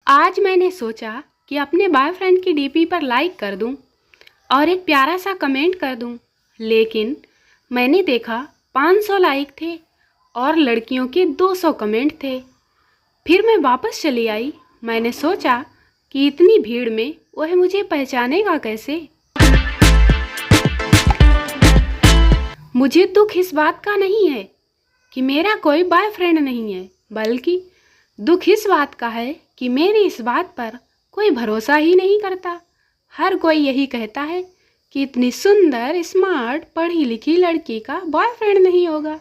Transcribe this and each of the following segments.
आज मैंने सोचा कि अपने बॉयफ्रेंड की डीपी पर लाइक कर दूं और एक प्यारा सा कमेंट कर दूं, लेकिन मैंने देखा 500 लाइक थे और लड़कियों के 200 कमेंट थे। फिर मैं वापस चली आई। मैंने सोचा कि इतनी भीड़ में वह मुझे पहचानेगा कैसे। मुझे दुख इस बात का नहीं है कि मेरा कोई बॉयफ्रेंड नहीं है, बल्कि दुख इस बात का है कि मेरी इस बात पर कोई भरोसा ही नहीं करता। हर कोई यही कहता है कि इतनी सुंदर, स्मार्ट, पढ़ी लिखी लड़की का बॉयफ्रेंड नहीं होगा।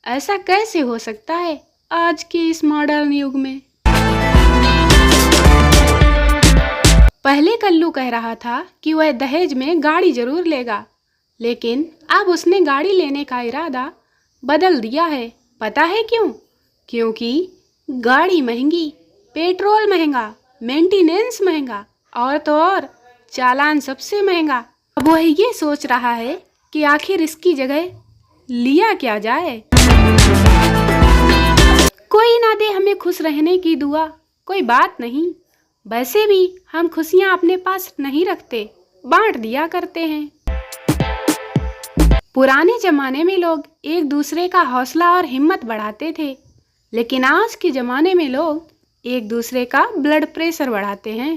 ऐसा कैसे हो सकता है आज के इस मॉडर्न युग में। पहले कल्लू कह रहा था कि वह दहेज में गाड़ी जरूर लेगा, लेकिन अब उसने गाड़ी लेने का इरादा बदल दिया है। पता है क्यों? क्योंकि गाड़ी महंगी, पेट्रोल महंगा, मेंटेनेंस महंगा और तो और चालान सबसे महंगा। अब वह ये सोच रहा है कि आखिर इसकी जगह लिया क्या जाए। कोई ना दे हमें खुश रहने की दुआ, कोई बात नहीं। वैसे भी हम खुशियां अपने पास नहीं रखते, बांट दिया करते हैं। पुराने जमाने में लोग एक दूसरे का हौसला और हिम्मत बढ़ाते थे, लेकिन आज के ज़माने में लोग एक दूसरे का ब्लड प्रेशर बढ़ाते हैं।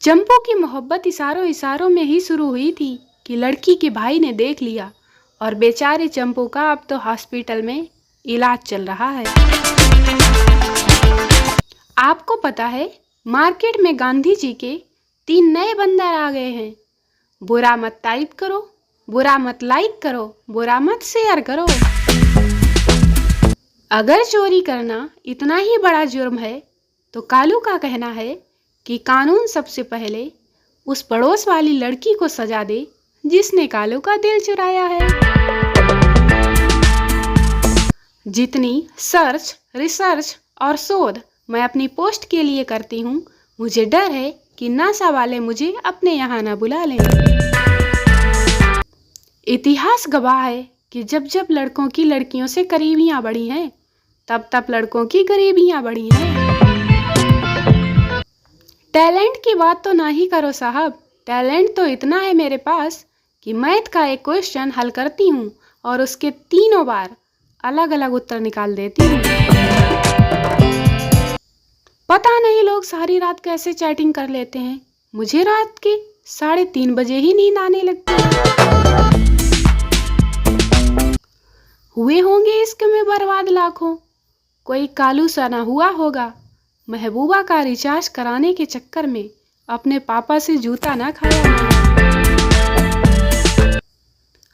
चंपू की मोहब्बत इशारों इशारों में ही शुरू हुई थी कि लड़की के भाई ने देख लिया और बेचारे चंपू का अब तो हॉस्पिटल में इलाज चल रहा है। आपको पता है, मार्केट में गांधी जी के 3 नए बंदर आ गए हैं। बुरा मत टाइप करो, बुरा मत लाइक करो, बुरा मत शेयर करो। अगर चोरी करना इतना ही बड़ा जुर्म है, तो कालू का कहना है कि कानून सबसे पहले उस पड़ोस वाली लड़की को सजा दे जिसने कालू का दिल चुराया है। जितनी सर्च, रिसर्च और शोध मैं अपनी पोस्ट के लिए करती हूँ, मुझे डर है कि नासा वाले मुझे अपने यहाँ न बुला लें। इतिहास गवाह है कि जब जब लड़कों की लड़कियों से करीबियां बढ़ी हैं, तब तब लड़कों की गरीबियां बढ़ी हैं। टैलेंट की बात तो ना ही करो साहब। टैलेंट तो इतना है मेरे पास कि मैथ का एक क्वेश्चन हल करती हूँ और उसके 3 बार अलग अलग उत्तर निकाल देती हूँ। पता नहीं लोग सारी रात कैसे चैटिंग कर लेते हैं। मुझे रात के 3:30 बजे ही नींद आने लगती है। हुए होंगे इश्क में बर्बाद लाखों, कोई कालू सा ना हुआ होगा महबूबा का रिचार्ज कराने के चक्कर में अपने पापा से जूता ना खाया।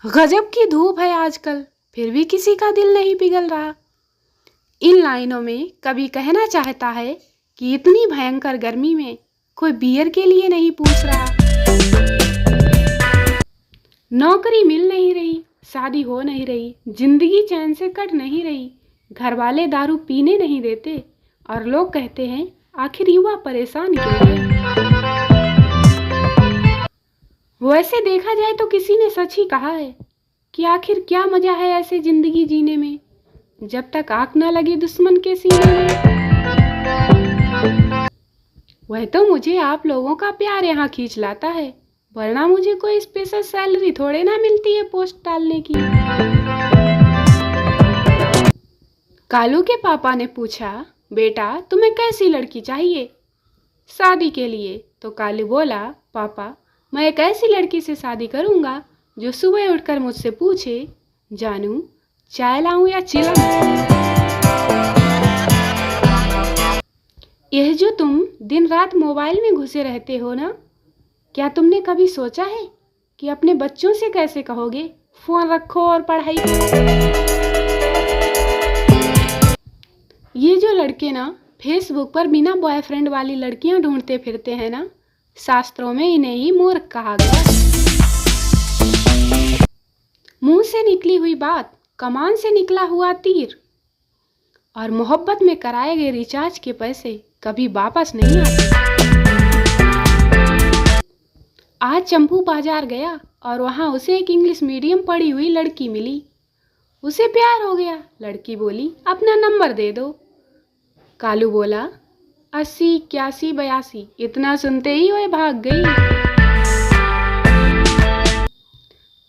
गजब की धूप है आजकल, फिर भी किसी का दिल नहीं पिघल रहा। इन लाइनों में कवि कहना चाहता है कि इतनी भयंकर गर्मी में कोई बियर के लिए नहीं पूछ रहा। नौकरी मिल नहीं रही, शादी हो नहीं रही, जिंदगी चैन से कट नहीं रही, घर वाले दारू पीने नहीं देते और लोग कहते हैं आखिर युवा परेशान क्यों है। वैसे देखा जाए तो किसी ने सच ही कहा है कि आखिर क्या मजा है ऐसे जिंदगी जीने में, जब तक आग ना लगे दुश्मन के सीने में। वह तो मुझे आप लोगों का प्यार यहाँ खींच लाता है, वरना मुझे कोई स्पेशल सैलरी थोड़े ना मिलती है पोस्ट डालने की। कालू के पापा ने पूछा, बेटा तुम्हें कैसी लड़की चाहिए शादी के लिए? तो कालू बोला, पापा मैं एक ऐसी लड़की से शादी करूंगा जो सुबह उठकर मुझसे पूछे, जानू चाय लाऊं या चिलम। यह जो तुम दिन रात मोबाइल में घुसे रहते हो ना, क्या तुमने कभी सोचा है कि अपने बच्चों से कैसे कहोगे फोन रखो और पढ़ाई करो? ये जो लड़के ना फेसबुक पर बिना बॉयफ्रेंड वाली लड़कियां ढूंढते फिरते हैं ना, शास्त्रों में इन्हें ही मूर्ख कहा गया। मुंह से निकली हुई बात कमान से निकला हुआ तीर, और मोहब्बत में कराए गए रिचार्ज के पैसे कभी वापस नहीं आते। आज चंपू बाजार गया और वहां उसे एक इंग्लिश मीडियम पढ़ी हुई लड़की मिली। उसे प्यार हो गया। लड़की बोली, अपना नंबर दे दो। कालू बोला, 80, 81, 82, इतना सुनते ही वह भाग गई।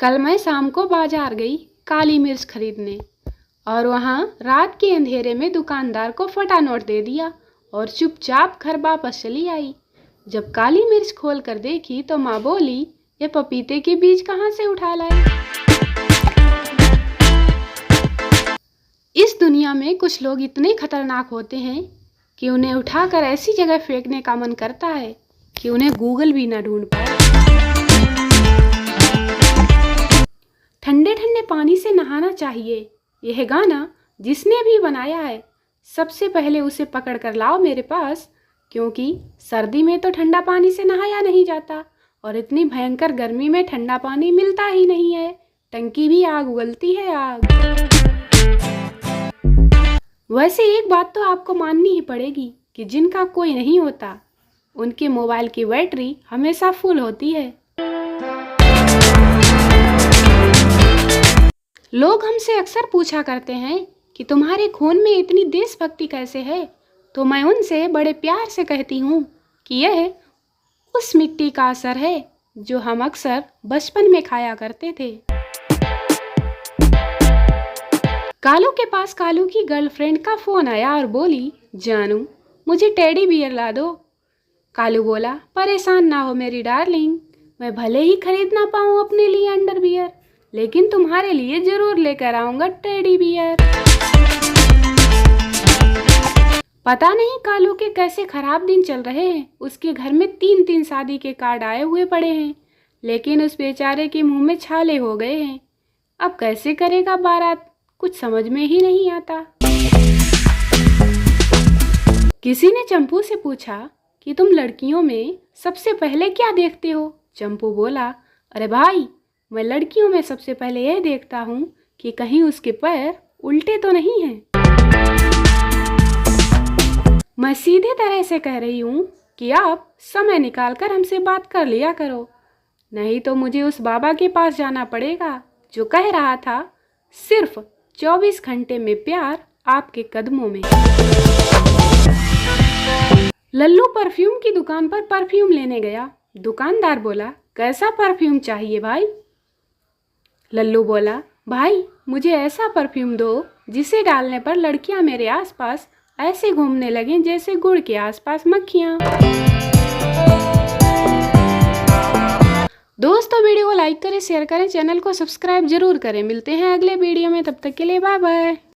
कल मैं शाम को बाजार गई काली मिर्च खरीदने और वहाँ रात के अंधेरे में दुकानदार को फटा नोट दे दिया और चुपचाप घर वापस चली आई। जब काली मिर्च खोल कर देखी तो माँ बोली, ये पपीते के बीज कहाँ से उठा लाए? इस दुनिया में कुछ लोग इतने खतरनाक होते हैं कि उन्हें उठाकर ऐसी जगह फेंकने का मन करता है कि उन्हें गूगल भी न ढूंढ पाए। ठंडे ठंडे पानी से नहाना चाहिए, यह गाना जिसने भी बनाया है सबसे पहले उसे पकड़ कर लाओ मेरे पास, क्योंकि सर्दी में तो ठंडा पानी से नहाया नहीं जाता और इतनी भयंकर गर्मी में ठंडा पानी मिलता ही नहीं है, टंकी भी आग उगलती है आग। वैसे एक बात तो आपको माननी ही पड़ेगी कि जिनका कोई नहीं होता उनके मोबाइल की बैटरी हमेशा फुल होती है। लोग हमसे अक्सर पूछा करते हैं कि तुम्हारे खून में इतनी देशभक्ति कैसे है, तो मैं उनसे बड़े प्यार से कहती हूँ कि यह उस मिट्टी का असर है जो हम अक्सर बचपन में खाया करते थे। कालू के पास कालू की गर्लफ्रेंड का फोन आया और बोली, जानू मुझे टेडी बियर ला दो। कालू बोला, परेशान ना हो मेरी डार्लिंग, मैं भले ही खरीद ना पाऊँ अपने लिए अंडर बियर, लेकिन तुम्हारे लिए जरूर लेकर आऊँगा टेडी बियर। पता नहीं कालू के कैसे खराब दिन चल रहे हैं, उसके घर में 3-3 शादी के कार्ड आए हुए पड़े हैं, लेकिन उस बेचारे के मुंह में छाले हो गए हैं। अब कैसे करेगा बारात, कुछ समझ में ही नहीं आता। किसी ने चंपू से पूछा कि तुम लड़कियों में सबसे पहले क्या देखते हो? चंपू बोला, अरे भाई, मैं लड़कियों में सबसे पहले यह देखता हूँ कि कहीं उसके पैर उल्टे तो नहीं हैं। मैं सीधे तरह से कह रही हूँ कि आप समय निकालकर हमसे बात कर लिया करो, नहीं तो मुझे उस बाबा के पास जाना पड़ेगा जो कह रहा था सिर्फ 24 घंटे में प्यार आपके कदमों में। लल्लू परफ्यूम की दुकान पर परफ्यूम लेने गया। दुकानदार बोला, कैसा परफ्यूम चाहिए भाई? लल्लू बोला, भाई मुझे ऐसा परफ्यूम दो जिसे डालने पर लड़कियां मेरे आसपास ऐसे घूमने लगें जैसे गुड़ के आसपास मक्खियां। दोस्तों वीडियो को लाइक करें, शेयर करें, चैनल को सब्सक्राइब जरूर करें। मिलते हैं अगले वीडियो में, तब तक के लिए बाय बाय।